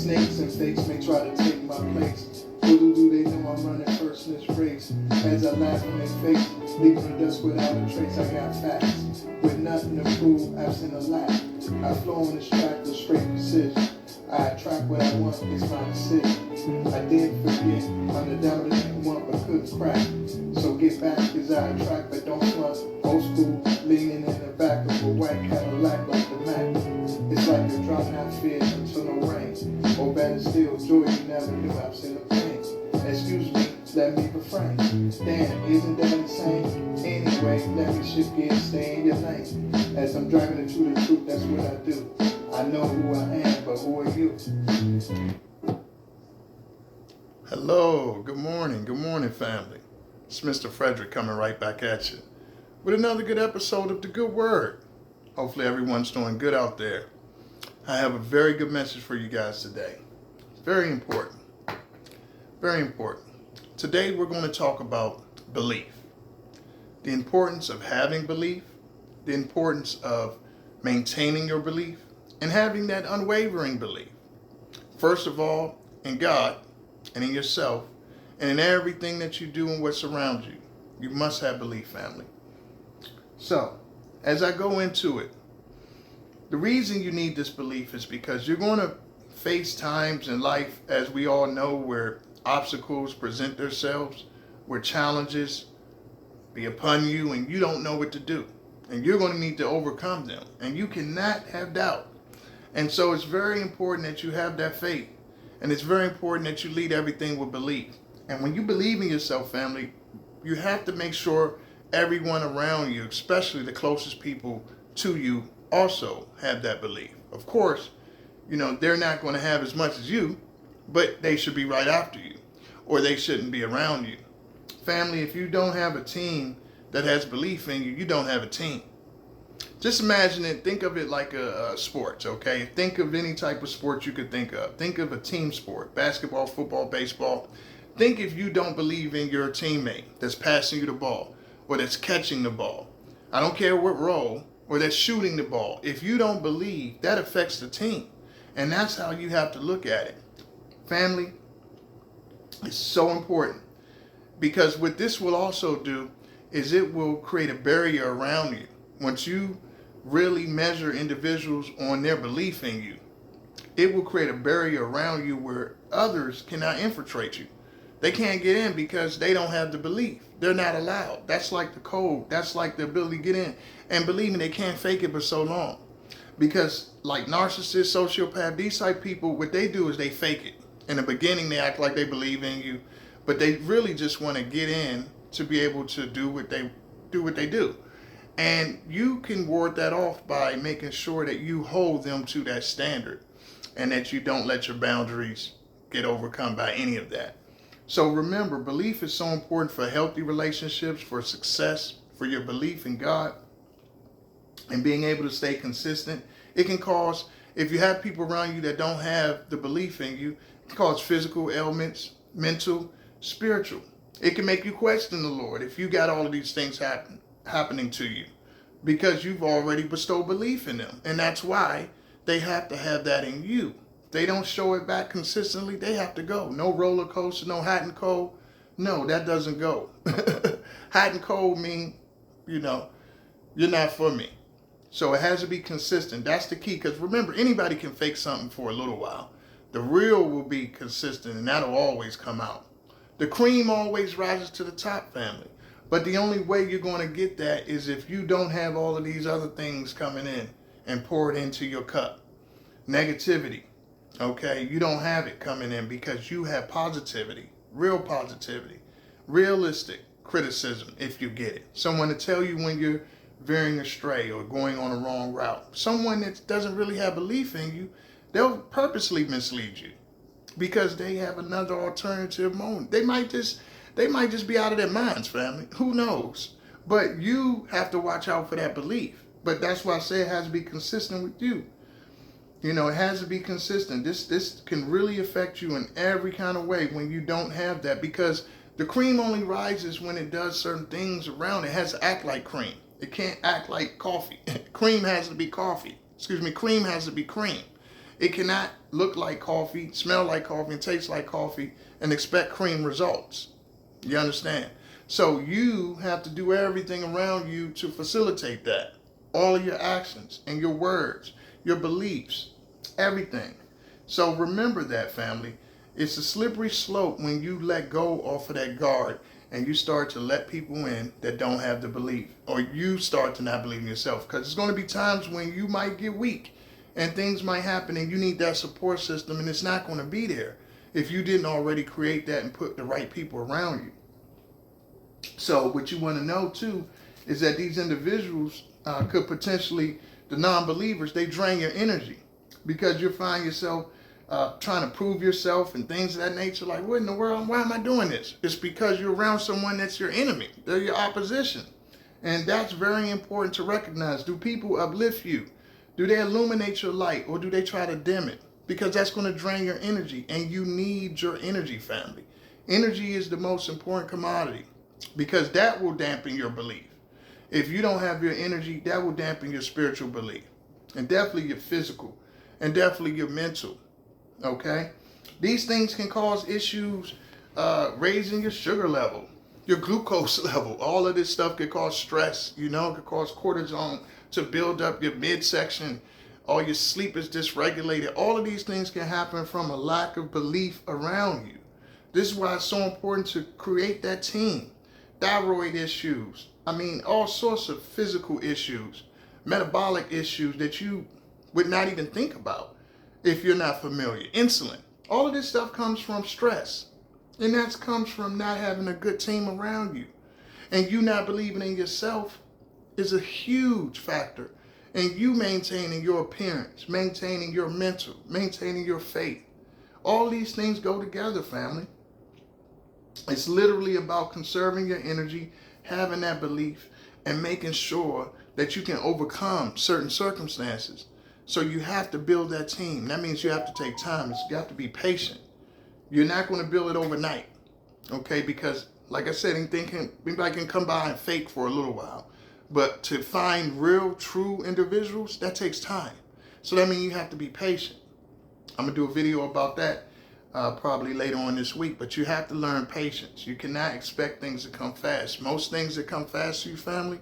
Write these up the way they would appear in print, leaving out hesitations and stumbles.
Snakes and fakes may try to take my place. Little do they know I'm running first in this race. As I laugh in their face, leaving the dust without a trace. I got facts with nothing to prove, absent a laugh. I flow on this track with straight precision. I attract what I want, it's my decision. I didn't forget, I'm the devil that you want but couldn't crack. So get back, cause I attract but don't front. Old school, leaning in the back of a white Cadillac like the Mac. It's like you're dropping out fear until no rain. Or better still, joy you never knew, absent of pain. Excuse me, let me refrain. Damn, isn't that insane? Anyway, let me shift gears, stay in your lane. As I'm driving into the truth, that's what I do. I know who I am, but who are you? Hello, good morning, family. It's Mr. Frederick coming right back at you with another good episode of The Good Word. Hopefully everyone's doing good out there. I have a very good message for you guys today. Very important. Very important. Today we're going to talk about belief. The importance of having belief, the importance of maintaining your belief, and having that unwavering belief. First of all, in God and in yourself and in everything that you do and what's around you. You must have belief, family. So, as I go into it, the reason you need this belief is because you're going to face times in life, as we all know, where obstacles present themselves, where challenges be upon you and you don't know what to do. And you're going to need to overcome them. And you cannot have doubt. And so it's very important that you have that faith. And it's very important that you lead everything with belief. And when you believe in yourself, family, you have to make sure everyone around you, especially the closest people to you, also have that belief. Of course, they're not going to have as much as you, but they should be right after you, or they shouldn't be around you. Family, if you don't have a team that has belief in you, you don't have a team. Just imagine it, think of it like a sport, okay? Think of any type of sport you could think of. Think of a team sport, basketball, football, baseball. Think if you don't believe in your teammate that's passing you the ball or that's catching the ball. I don't care what role, or that's shooting the ball. If you don't believe, that affects the team. And that's how you have to look at it. Family, it's so important, because what this will also do is it will create a barrier around you. Once you really measure individuals on their belief in you, it will create a barrier around you where others cannot infiltrate you. They can't get in because they don't have the belief. They're not allowed. That's like the code. That's like the ability to get in. And believe me, they can't fake it for so long. Because like narcissists, sociopath, these type people, what they do is they fake it. In the beginning, they act like they believe in you, but they really just want to get in to be able to do what they do. And you can ward that off by making sure that you hold them to that standard and that you don't let your boundaries get overcome by any of that. So remember, belief is so important for healthy relationships, for success, for your belief in God, and being able to stay consistent. It can cause, if you have people around you that don't have the belief in you, it can cause physical ailments, mental, spiritual. It can make you question the Lord if you got all of these things happening to you, because you've already bestowed belief in them. And that's why they have to have that in you. If they don't show it back consistently, they have to go. No roller coaster, no hot and cold. No, that doesn't go. Hot and cold mean, you're not for me. So it has to be consistent. That's the key. Because remember, anybody can fake something for a little while. The real will be consistent, and that'll always come out. The cream always rises to the top, family. But the only way you're going to get that is if you don't have all of these other things coming in and pour it into your cup. Negativity, okay? You don't have it coming in because you have positivity, realistic criticism if you get it. Someone to tell you when you're veering astray or going on a wrong route. Someone that doesn't really have belief in you, they'll purposely mislead you because they have another alternative moment. They might just be out of their minds, family. Who knows? But you have to watch out for that belief. But that's why I say it has to be consistent with you. It has to be consistent. This can really affect you in every kind of way when you don't have that, because the cream only rises when it does certain things around it. It has to act like cream. It can't act like coffee. Cream has to be coffee. Cream has to be cream. It cannot look like coffee, smell like coffee, and taste like coffee and expect cream results. You understand? So you have to do everything around you to facilitate that. All of your actions and your words, your beliefs, everything. So remember that, family. It's a slippery slope when you let go off of that guard and you start to let people in that don't have the belief, or you start to not believe in yourself, because there's going to be times when you might get weak and things might happen and you need that support system, and it's not going to be there if you didn't already create that and put the right people around you. So what you want to know too is that these individuals could potentially, the non-believers, they drain your energy, because you'll find yourself trying to prove yourself and things of that nature. Like, what in the world? Why am I doing this? It's because you're around someone that's your enemy. They're your opposition. And that's very important to recognize. Do people uplift you? Do they illuminate your light, or do they try to dim it? Because that's going to drain your energy, and you need your energy, family. Energy is the most important commodity, because that will dampen your belief. If you don't have your energy, that will dampen your spiritual belief, and definitely your physical, and definitely your mental. Okay, these things can cause issues, raising your sugar level, your glucose level. All of this stuff could cause stress. It could cause cortisol to build up your midsection. All your sleep is dysregulated. All of these things can happen from a lack of belief around you. This is why it's so important to create that team. Thyroid issues. All sorts of physical issues, metabolic issues that you would not even think about if you're not familiar. Insulin. All of this stuff comes from stress. And that comes from not having a good team around you. And you not believing in yourself is a huge factor in you maintaining your appearance, maintaining your mental, maintaining your faith. All these things go together, family. It's literally about conserving your energy, having that belief, and making sure that you can overcome certain circumstances. So you have to build that team. That means you have to take time. You have to be patient. You're not going to build it overnight, okay? Because, like I said, anybody can come by and fake for a little while. But to find real, true individuals, that takes time. So that means you have to be patient. I'm going to do a video about that probably later on this week. But you have to learn patience. You cannot expect things to come fast. Most things that come fast to you, family,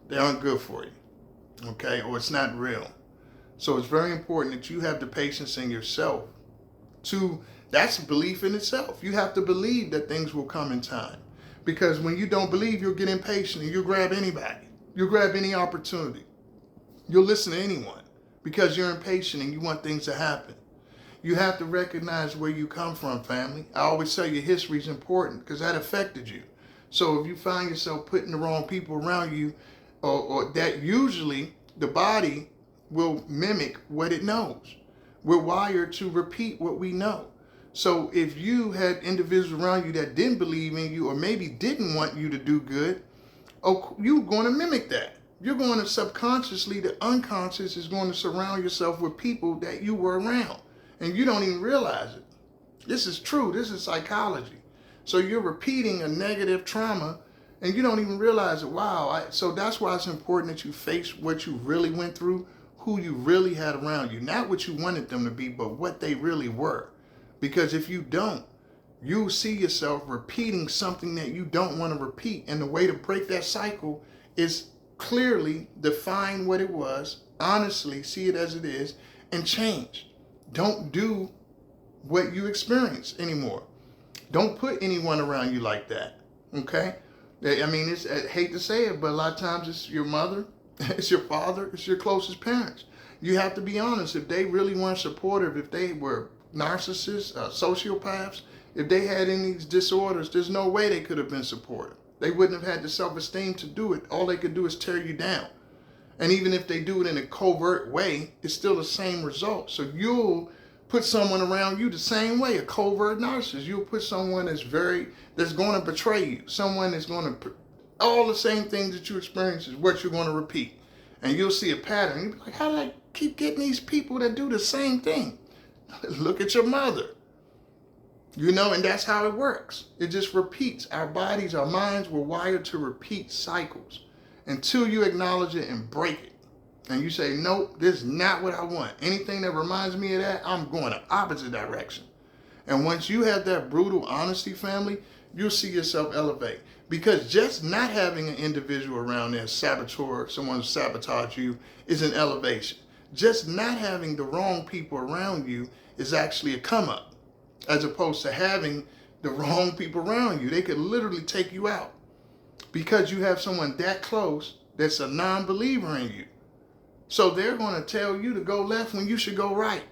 they aren't good for you, okay? Or it's not real. So it's very important that you have the patience in yourself. That's belief in itself. You have to believe that things will come in time. Because when you don't believe, you'll get impatient and you'll grab anybody. You'll grab any opportunity. You'll listen to anyone because you're impatient and you want things to happen. You have to recognize where you come from, family. I always tell you history is important because that affected you. So if you find yourself putting the wrong people around you, or that usually the body will mimic what it knows. We're wired to repeat what we know. So if you had individuals around you that didn't believe in you, or maybe didn't want you to do good, you're going to mimic that. You're going to subconsciously, the unconscious is going to surround yourself with people that you were around, and you don't even realize it. This is true. This is psychology. So you're repeating a negative trauma, and you don't even realize it. Wow. So that's why it's important that you face what you really went through, who you really had around you, not what you wanted them to be, but what they really were. Because if you don't, you see yourself repeating something that you don't want to repeat. And the way to break that cycle is clearly define what it was, honestly see it as it is, and change. Don't do what you experience anymore. Don't put anyone around you like that, okay? I hate to say it, but a lot of times it's your mother, it's your father, it's your closest parents. You have to be honest. If they really weren't supportive, if they were narcissists, sociopaths, if they had any of these disorders, there's no way they could have been supportive. They wouldn't have had the self-esteem to do it. All they could do is tear you down. And even if they do it in a covert way, it's still the same result. So you'll put someone around you the same way, a covert narcissist. You'll put someone that's going to betray you. Someone that's going to, all the same things that you experience is what you're going to repeat. And you'll see a pattern. You'll be like, how did I keep getting these people that do the same thing? Look at your mother. And that's how it works. It just repeats. Our bodies, our minds were wired to repeat cycles until you acknowledge it and break it. and you say, nope, this is not what I want. Anything that reminds me of that, I'm going the opposite direction. And once you have that brutal honesty, family, you'll see yourself elevate. Because just not having an individual around there, saboteur, someone who sabotage you, is an elevation. Just not having the wrong people around you is actually a come up, as opposed to having the wrong people around you. They could literally take you out because you have someone that close that's a non-believer in you. So they're going to tell you to go left when you should go right.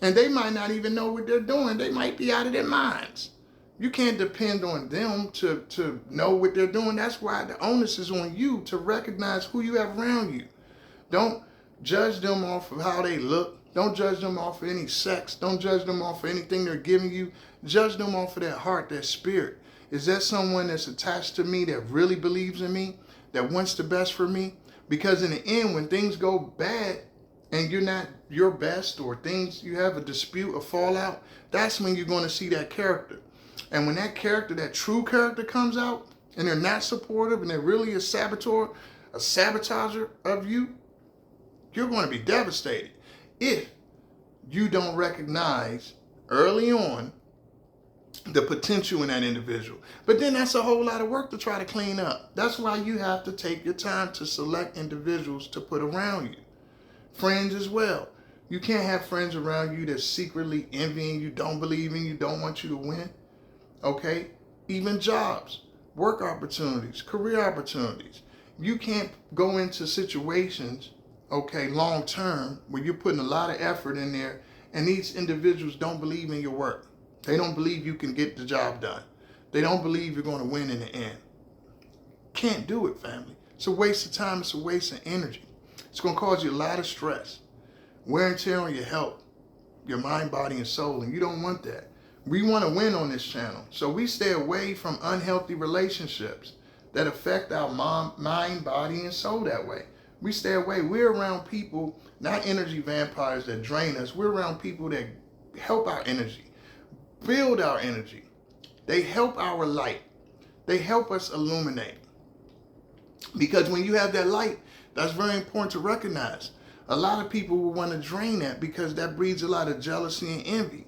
And they might not even know what they're doing. They might be out of their minds. You can't depend on them to know what they're doing. That's why the onus is on you to recognize who you have around you. Don't judge them off of how they look. Don't judge them off of any sex. Don't judge them off of anything they're giving you. Judge them off of their heart, their spirit. Is that someone that's attached to me, that really believes in me, that wants the best for me? Because in the end, when things go bad and you're not your best, or things, you have a dispute, a fallout, that's when you're going to see that character. And when that character, that true character comes out, and they're not supportive, and they're really a saboteur, a sabotager of you, you're going to be devastated if you don't recognize early on the potential in that individual. But then that's a whole lot of work to try to clean up. That's why you have to take your time to select individuals to put around you. Friends as well. You can't have friends around you that's secretly envying you, don't believe in you, don't want you to win. Okay? Even jobs, work opportunities, career opportunities. You can't go into situations, okay, long term, where you're putting a lot of effort in there and these individuals don't believe in your work. They don't believe you can get the job done. They don't believe you're going to win in the end. Can't do it, family. It's a waste of time. It's a waste of energy. It's going to cause you a lot of stress, wear and tear on your health, your mind, body, and soul, and you don't want that. We want to win on this channel, so we stay away from unhealthy relationships that affect our mind, body, and soul that way. We stay away. We're around people, not energy vampires that drain us. We're around people that help our energy, build our energy. They help our light. They help us illuminate. Because when you have that light, that's very important to recognize. A lot of people will want to drain that because that breeds a lot of jealousy and envy.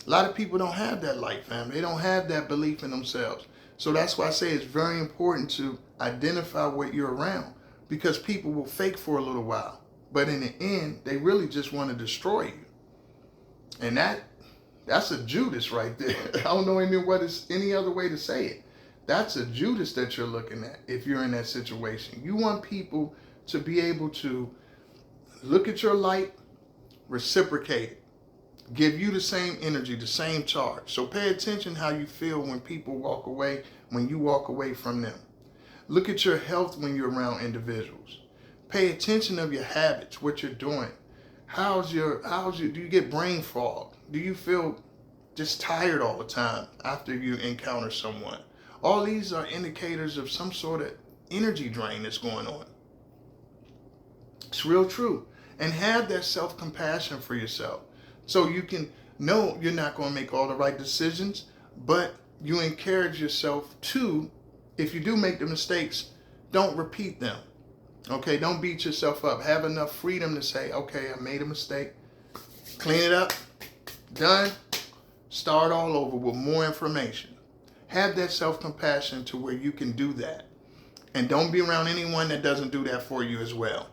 A lot of people don't have that light, family. They don't have that belief in themselves. So that's why I say it's very important to identify what you're around, because people will fake for a little while. But in the end, they really just want to destroy you. And that's a Judas right there. I don't know any other way to say it. That's a Judas that you're looking at if you're in that situation. You want people to be able to look at your light, reciprocate it, give you the same energy, the same charge. So pay attention how you feel when people walk away, when you walk away from them. Look at your health when you're around individuals. Pay attention of your habits, what you're doing. Do you get brain fog? Do you feel just tired all the time after you encounter someone? All these are indicators of some sort of energy drain that's going on. It's real true. And have that self-compassion for yourself. So you can know you're not going to make all the right decisions, but you encourage yourself to, if you do make the mistakes, don't repeat them. Okay, don't beat yourself up. Have enough freedom to say, okay, I made a mistake. Clean it up. Done. Start all over with more information. Have that self-compassion to where you can do that. And don't be around anyone that doesn't do that for you as well.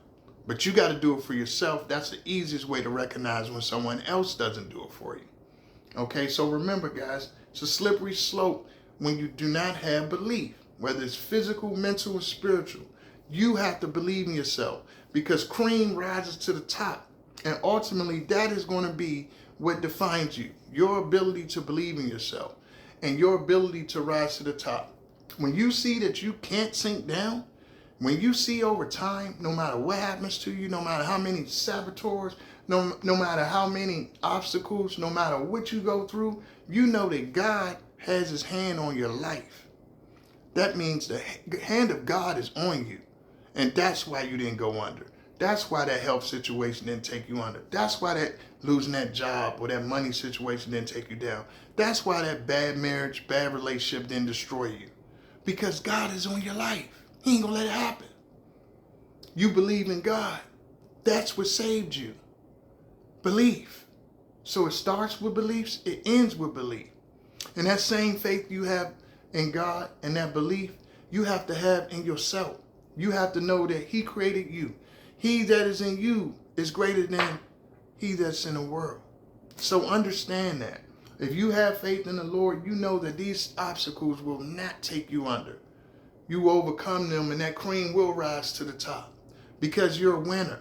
But you got to do it for yourself. That's the easiest way to recognize when someone else doesn't do it for you. Okay, so remember, guys, it's a slippery slope when you do not have belief, whether it's physical, mental, or spiritual. You have to believe in yourself, because cream rises to the top. And ultimately, that is going to be what defines you, your ability to believe in yourself and your ability to rise to the top. When you see that you can't sink down, when you see over time, no matter what happens to you, no matter how many saboteurs, no matter how many obstacles, no matter what you go through, you know that God has his hand on your life. That means the hand of God is on you. And that's why you didn't go under. That's why that health situation didn't take you under. That's why that losing that job or that money situation didn't take you down. That's why that bad marriage, bad relationship didn't destroy you. Because God is on your life. He ain't gonna let it happen. You believe in God. That's what saved you. Belief. So it starts with beliefs, it ends with belief. And that same faith you have in God and that belief, you have to have in yourself. You have to know that he created you. He that is in you is greater than he that's in the world. So understand that. If you have faith in the Lord, you know that these obstacles will not take you under. You will overcome them and that cream will rise to the top because you're a winner.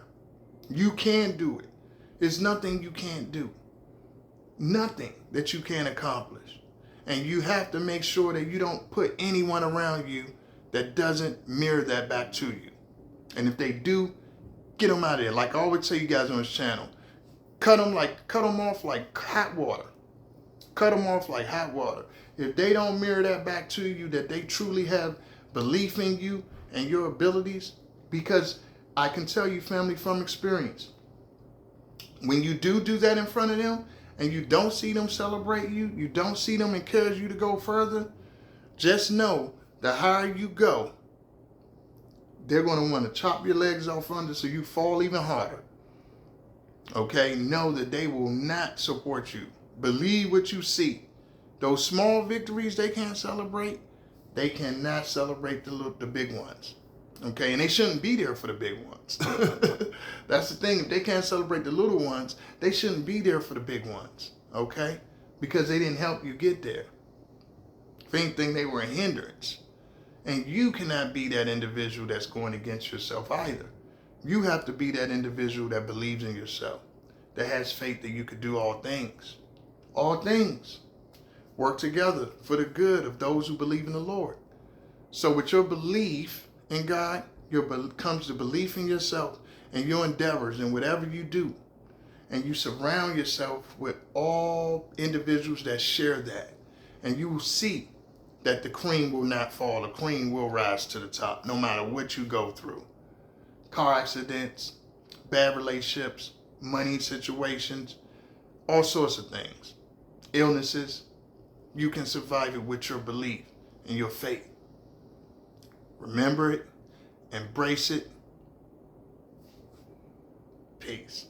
You can do it. There's nothing you can't do. Nothing that you can't accomplish. And you have to make sure that you don't put anyone around you that doesn't mirror that back to you. And if they do, get them out of there. Like I always tell you guys on this channel, cut them off like hot water. Cut them off like hot water. If they don't mirror that back to you, that they truly have belief in you and your abilities, because I can tell you, family, from experience, when you do that in front of them and you don't see them celebrate you, you don't see them encourage you to go further, just know the higher you go, they're going to want to chop your legs off under so you fall even harder. Okay? Know that they will not support you. Believe what you see. Those small victories they can't celebrate, they cannot celebrate the big ones. Okay? And they shouldn't be there for the big ones. That's the thing. If they can't celebrate the little ones, they shouldn't be there for the big ones. Okay? Because they didn't help you get there. If anything, they were a hindrance. And you cannot be that individual that's going against yourself either. You have to be that individual that believes in yourself, that has faith that you could do all things. All things work together for the good of those who believe in the Lord. So with your belief in God, comes the belief in yourself and your endeavors and whatever you do. And you surround yourself with all individuals that share that. And you will see that the cream will not fall. The cream will rise to the top no matter what you go through. Car accidents, bad relationships, money situations, all sorts of things. Illnesses, you can survive it with your belief and your faith. Remember it, embrace it. Peace.